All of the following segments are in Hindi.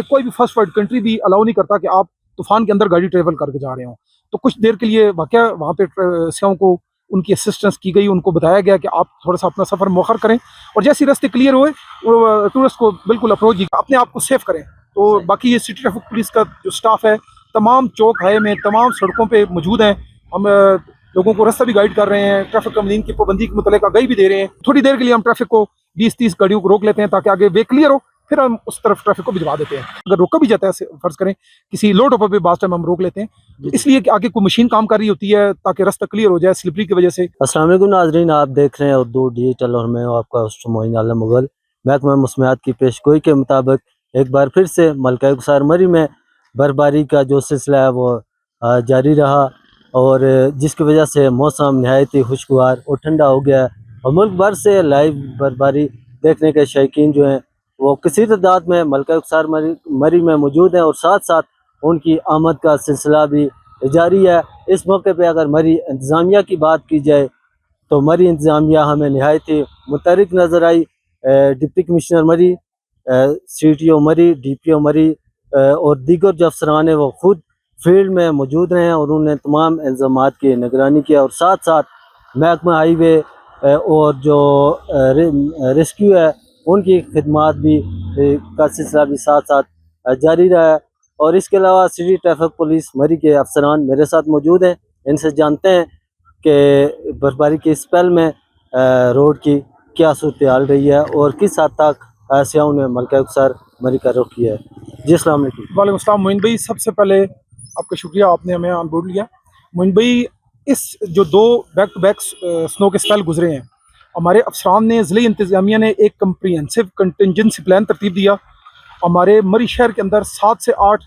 कोई भी फर्स्ट वर्ल्ड कंट्री भी अलाउ नहीं करता कि आप तूफान के अंदर गाड़ी ट्रेवल करके जा रहे हो। तो कुछ देर के लिए वाकया वहाँ पे सियाओं को उनकी असिस्टेंस की गई, उनको बताया गया कि आप थोड़ा सा अपना सफ़र मौखर करें और जैसे रास्ते क्लियर हुए टूरिस्ट को बिल्कुल अप्रोच की, अपने आप को सेफ करें। तो बाकी ये सिटी ट्रैफिक पुलिस का जो स्टाफ है तमाम चौक हाई में तमाम सड़कों पर मौजूद हैं। हम लोगों को रास्ता भी गाइड कर रहे हैं, ट्रैफिक कानून की पाबंदी के मुतालिक आगाही भी दे रहे हैं। थोड़ी देर के लिए हम ट्रैफिक को 20-30 गाड़ियों को रोक लेते हैं ताकि आगे वे क्लियर हो, फिर हम उस तरफ ट्रैफिक को भिजवा देते हैं। अगर रोका भी जाता है, फर्ज करें किसी लो टॉपर पे बास टाइम हम रोक लेते हैं, तो इसलिए कि आगे कोई मशीन काम कर रही होती है ताकि रास्ता क्लियर हो जाए स्लिपरी की वजह से। अस्सलाम वालेकुम नाजरीन, आप देख रहे हैं उर्दू डिजिटल और मैं हूं आपका होस्ट मोइन आलम मुगल। महकमा मौसमियात की पेशगोई के मुताबिक एक बार फिर से मलका कुसार मरी में बर्फबारी का जो सिलसिला है वो जारी रहा और जिसकी वजह से मौसम नहायत ही खुशगवार और ठंडा हो गया है और मुल्क भर से लाइव बर्फबारी देखने के शौकीन जो हैं वो किसी तादाद में मलका कुसार मरी में मौजूद हैं और साथ साथ उनकी आमद का सिलसिला भी जारी है। इस मौके पे अगर मरी इंतज़ामिया की बात की जाए तो मरी इंतज़ामिया हमें नहायत ही मुतहरिक नज़र आई। डिप्टी कमिश्नर मरी, CTO मरी, DPO मरी और दीगर जो अफसरान हैं वो खुद फील्ड में मौजूद रहे और उन्होंने तमाम इल्ज़ामात की निगरानी किया और साथ साथ महकमा हाईवे और जो रेस्क्यू है उनकी खिदमात भी का सिलसिला भी साथ साथ जारी रहा है। और इसके अलावा सिटी ट्रैफिक पुलिस मरी के अफसरान मेरे साथ मौजूद हैं, इनसे जानते हैं कि बर्फबारी के स्पेल में रोड की क्या सूरत हाल रही है और किस हद तक सियाओं ने मलका कुसार मरी का रुख किया है। जी अस्सलाम वालेकुम। वालेकुम अस्सलाम मोइन भाई, सबसे पहले आपका शुक्रिया, आपने हमें ऑन बोर्ड लिया। मोइन भाई, इस जो 2 बैक टू बैक स्नो के स्पेल गुजरे हैं, हमारे अफसरान ने ज़िले इंतज़ामिया ने एक कंप्रीहेंसिव कंटिजेंसी प्लान तरतीब दिया। हमारे मरी शहर के अंदर 7 से 8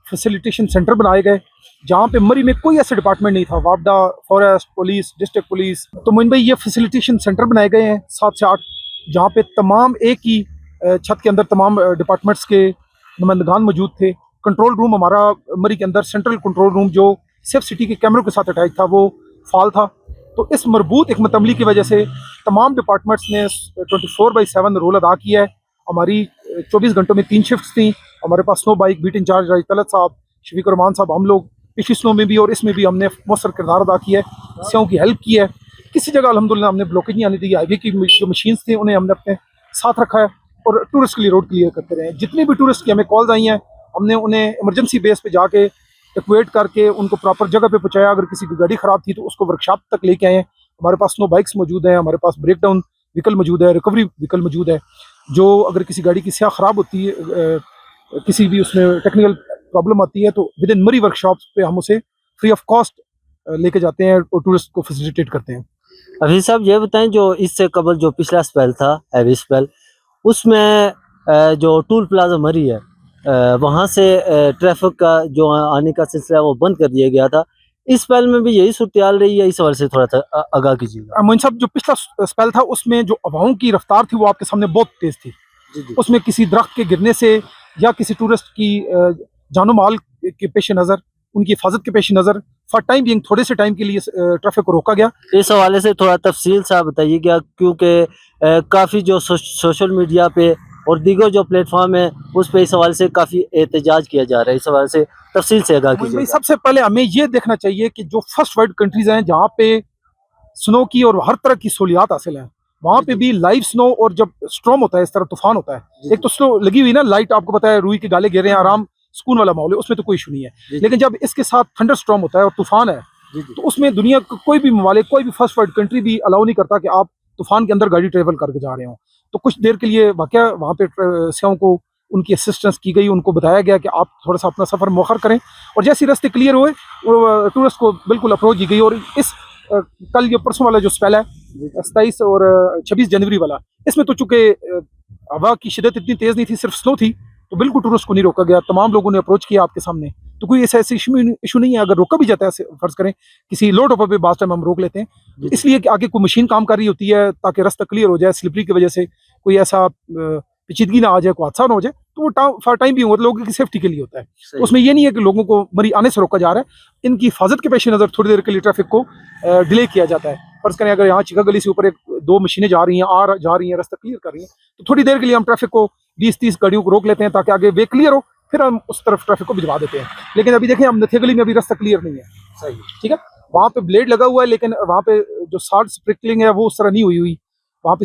फैसिलिटेशन सेंटर बनाए गए जहाँ पे मरी में कोई ऐसा डिपार्टमेंट नहीं था, वापडा, फॉरेस्ट, पुलिस, डिस्ट्रिक्ट पुलिस। तो मोइन भाई, ये फैसिलिटेशन सेंटर बनाए गए हैं 7 से 8 जहाँ पे तमाम एक ही छत के अंदर तमाम डिपार्टमेंट्स के नुमाइंदगान मौजूद थे। कंट्रोल रूम हमारा मरी के अंदर सेंट्रल कंट्रोल रूम जो सेफ सिटी के कैमरों के साथ अटैच था वो फाल था। तो इस मरबूत एक अमली की वजह से तमाम डिपार्टमेंट्स ने 24/7 रोल अदा किया है। हमारी 24 घंटों में 3 शिफ्ट्स थी। हमारे पास स्नो बाइक बीट इंचार्ज राज तलत साहब, शफीक रहमान साहब, हम लोग पिछली स्नो में भी और इसमें भी हमने मौसर किरदार अदा किया है, सियाओं की हेल्प की है। किसी जगह अल्हम्दुलिल्लाह हमने ब्लॉकेज नहीं आने दी। हाईवे की जो मशीन्स थी उन्हें हमने अपने साथ रखा है और टूरिस्ट के लिए रोड क्लियर करते रहे। जितने भी टूरिस्ट की हमें कॉल्स आई हैं हमने उन्हें इमरजेंसी बेस पे जाके इक्वेट करके उनको प्रॉपर जगह पे पहुँचाया। अगर किसी की गाड़ी ख़राब थी तो उसको वर्कशॉप तक लेके आए हैं। हमारे पास स्नो बाइक्स मौजूद हैं, हमारे पास ब्रेक डाउन व्हीकल मौजूद है, रिकवरी व्हीकल मौजूद है। जो अगर किसी गाड़ी की स्याह ख़राब होती है, किसी भी उसमें टेक्निकल प्रॉब्लम आती है तो विद इन मरी वर्कशॉप्स पे हम उसे फ्री ऑफ कॉस्ट लेके जाते हैं और टूरिस्ट को फैसिलिटेट करते हैं। अभी साहब ये बताएं, जो इससे कबल जो पिछला स्पेल था हैवी स्पेल, उसमें जो टूल प्लाजा मरी है वहाँ से ट्रैफिक का जो आने का सिलसिला वो बंद कर दिया गया था। इस स्पेल में भी यही सूरत हाल रही है? इस हवाले से थोड़ा सा आगाह कीजिएगा। मोइन साहब, जो पिछला स्पेल था उसमें जो हवाओं की रफ्तार थी वो आपके सामने बहुत तेज थी। उसमें किसी दरख्त के गिरने से या किसी टूरिस्ट की जानो माल के पेश नज़र, उनकी हिफाजत के पेश नज़र फॉर टाइम बिंग थोड़े से टाइम के लिए ट्रैफिक को रोका गया। इस हवाले से थोड़ा तफसील सा बताइएगा, क्योंकि काफ़ी जो सोशल मीडिया पे और दीगर जो प्लेटफॉर्म है उस पे इस हवाले से काफ़ी एहतजाज किया जा रहा है। इस हवाले से तफसील से आगाह कीजिए। सबसे पहले हमें ये देखना चाहिए कि जो फर्स्ट वर्ल्ड कंट्रीज हैं जहाँ पे स्नो की और हर तरह की सहूलियात हासिल हैं, वहाँ पे भी लाइव स्नो और जब स्ट्रॉम होता है, इस तरह तूफान होता है, एक तो स्नो लगी हुई ना लाइट, आपको पता है रुई के गाले गिर रहे हैं, आराम सुकून वाला माहौल है, उसमें तो कोई इशू नहीं है। लेकिन जब इसके साथ थंडर स्ट्रॉम होता है और तूफान है तो उसमें दुनिया का कोई भी ममालिक, कोई भी फर्स्ट वर्ल्ड कंट्री भी अलाउ नहीं करता कि आप तूफान के अंदर गाड़ी ट्रेवल करके जा रहे हो। तो कुछ देर के लिए वाकया वहाँ पे सियाओं को उनकी असिस्टेंस की गई, उनको बताया गया कि आप थोड़ा सा अपना सफ़र मौखर करें और जैसे रास्ते क्लियर हुए टूरिस्ट को बिल्कुल अप्रोच की गई। और इस कल ये परसों वाला जो स्पेल है 27 और 26 जनवरी वाला, इसमें तो चूँकि हवा की शिदत इतनी तेज़ नहीं थी, सिर्फ स्नो थी, तो बिल्कुल टूरिस्ट को नहीं रोका गया। तमाम लोगों ने अप्रोच किया आपके सामने, तो कोई ऐसा इशू नहीं है। अगर रोका भी जाता है, फर्ज करें किसी लो टॉपर पे बास टाइम हम रोक लेते हैं, तो इसलिए कि आगे कोई मशीन काम कर रही होती है ताकि रास्ता क्लियर हो जाए, स्लिपरी की वजह से कोई ऐसा पेचीदगी ना आ जाए, कोई हादसा ना हो जाए। तो वो फॉर टाइम भी होता है, लोगों की सेफ्टी के लिए होता है। तो सही। उसमें ये नहीं है कि लोगों को मरी आने से रोका जा रहा है, इनकी हिफाजत के पेश नज़र थोड़ी देर के लिए ट्रैफिक को डिले किया जाता है। फर्ज करें अगर यहाँ चिका गली से ऊपर दो मशीनें जा रही हैं, जा रही हैं, रास्ता क्लियर कर रही हैं, तो थोड़ी देर के लिए हम ट्रैफिक को 20-30 गाड़ियों को रोक लेते हैं ताकि आगे वे क्लियर हो, फिर हम उस तरफ ट्रैफिक को भिजवा देते हैं। लेकिन अभी देखें, हम नथिया गली में अभी रास्ता क्लियर नहीं है। सही। ठीक है, वहाँ पे ब्लेड लगा हुआ है, लेकिन वहाँ पे जो साल्ट स्प्रिंकलिंग है वो उस तरह नहीं हुई। वहाँ पे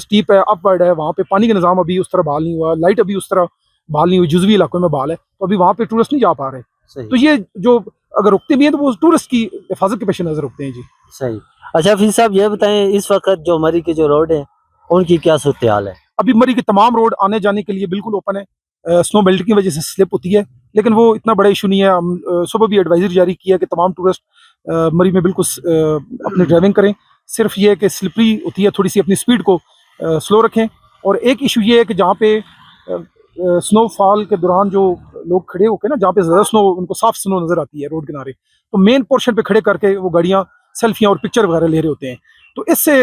स्टीप है, अपवर्ड है, वहाँ पे पानी का निज़ाम अभी उस तरह बहाल नहीं हुआ, लाइट अभी उस तरह बहाल नहीं हुई, जुजवी इलाकों में बहाल है, तो अभी वहाँ पे टूरिस्ट नहीं जा पा रहे। सही। तो ये जो अगर रुकते भी हैं तो वो टूरिस्ट की हिफाजत के पेश नज़र रुकते हैं जी। सही। अच्छा हफीज साहब ये बताएं, इस वक्त जो मरी के जो रोड है उनकी क्या सूरत हाल है? अभी मरी के तमाम रोड आने जाने के लिए बिल्कुल ओपन है। स्नो बेल्ट की वजह से स्लिप होती है, लेकिन वो इतना बड़ा इशू नहीं है। हम सुबह भी एडवाइजरी जारी की है कि तमाम टूरिस्ट मरी में बिल्कुल अपनी ड्राइविंग करें। सिर्फ ये है कि स्लिपरी होती है, थोड़ी सी अपनी स्पीड को स्लो रखें। और एक इशू ये है कि जहाँ पे स्नोफॉल के दौरान जो लोग खड़े होकर ना, जहाँ पे ज़्यादा स्नो, उनको साफ स्नो नज़र आती है रोड किनारे, तो मेन पोर्शन पे खड़े करके वो गाड़ियाँ सेल्फियाँ और पिक्चर वगैरह ले रहे होते हैं। तो इससे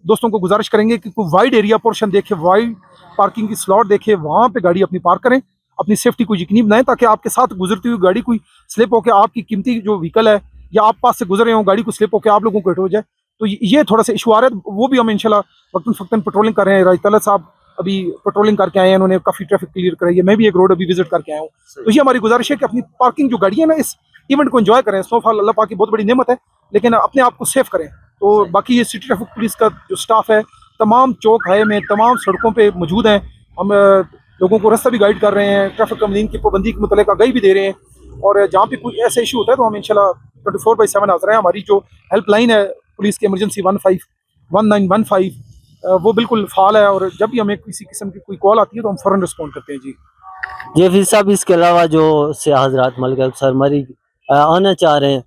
दोस्तों को गुजारिश करेंगे कि कोई वाइड एरिया पोर्शन देखे, वाइड पार्किंग की स्लॉट देखे, वहाँ पे गाड़ी अपनी पार्क करें, अपनी सेफ्टी को यकीनी बनाएं, ताकि आपके साथ गुजरती हुई गाड़ी कोई स्लिप होकर आपकी कीमती जो व्हीकल है या आप पास से गुजर रहे हो, गाड़ी को स्लिप होकर आप लोगों को हिट हो जाए। तो ये थोड़ा सा इशू आ रहा है, वो भी हम इंशाल्लाह वक्तन फ़क्तन पेट्रोलिंग कर रहे हैं। राज तलत साहब अभी पेट्रोलिंग करके आए हैं, उन्होंने काफ़ी ट्रैफिक क्लियर कराई है। मैं भी एक रोड अभी विजिट करके आया हूँ। तो ये हमारी गुजारिश है कि अपनी पार्किंग जो गाड़ियाँ ना, इस इवेंट को एंजॉय करें। स्नोफॉल अल्लाह पाक की बहुत बड़ी नेमत है, लेकिन अपने आप को सेफ करें। तो बाकी ये सिटी ट्रैफिक पुलिस का जो स्टाफ है तमाम चौक हाई में, तमाम सड़कों पे मौजूद हैं। हम लोगों को रास्ता भी गाइड कर रहे हैं, ट्रैफिक कानून की पाबंदी के मुतालिक आगाही भी दे रहे हैं। और जहाँ पे कोई ऐसा इशू होता है तो हम इंशाल्लाह 24/7 हाज़िर हैं। हमारी जो हेल्पलाइन है पुलिस की, इमरजेंसी 1915, वो बिल्कुल फाल है, और जब भी हमें किसी किस्म की कोई कॉल आती है तो हम फ़ौरन रिस्पॉन्ड करते हैं जी। जी हफीज साहब, इसके अलावा जो सियाह हजरात मलिक अबसर मरी आना चाह रहे हैं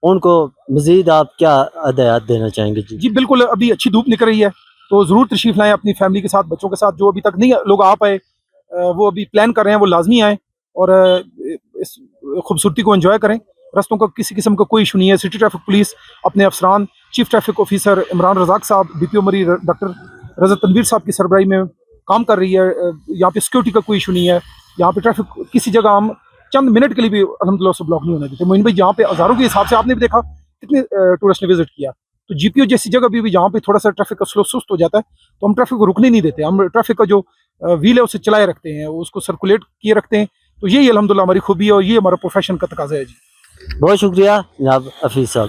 उनको मजीद आप क्या हदायत देना चाहेंगे? जी जी बिल्कुल, अभी अच्छी धूप निकल रही है तो ज़रूर तशरीफ़ लाएँ अपनी फैमिली के साथ, बच्चों के साथ। जो अभी तक नहीं लोग आ पाए, वो अभी प्लान कर रहे हैं, वो लाजमी आएँ और इस खूबसूरती को एंजॉय करें। रास्तों का किसी किस्म का कोई इशू नहीं है। सिटी ट्रैफिक पुलिस अपने अफसरान, chief traffic officer Imran Razaq साहब, DPO मरी डॉक्टर रज़त तनवीर साहब की सरबराही में काम कर रही है। यहाँ पे सिक्योरिटी का कोई इशू नहीं है। यहाँ पे ट्रैफिक किसी जगह हम चंद मिनट के लिए भी अल्हम्दुलिल्लाह से ब्लॉक नहीं होने देते। मोइन भाई, यहाँ पे हज़ारों के हिसाब से आपने भी देखा कितने टूरिस्ट ने विजिट किया। तो GPO जैसी जगह भी जहाँ पे थोड़ा सा ट्रैफिक का स्लो सुस्त हो जाता है तो हम ट्रैफिक को रुकने नहीं देते। हम ट्रैफिक का जो व्हील है उसे चलाए रखते हैं, उसको सर्कुलेट किए रखते हैं। तो यही अल्हम्दुलिल्लाह हमारी खूबी है और ये हमारा प्रोफेशन का तकाजा है जी। बहुत शुक्रिया जनाब हफीज साहब।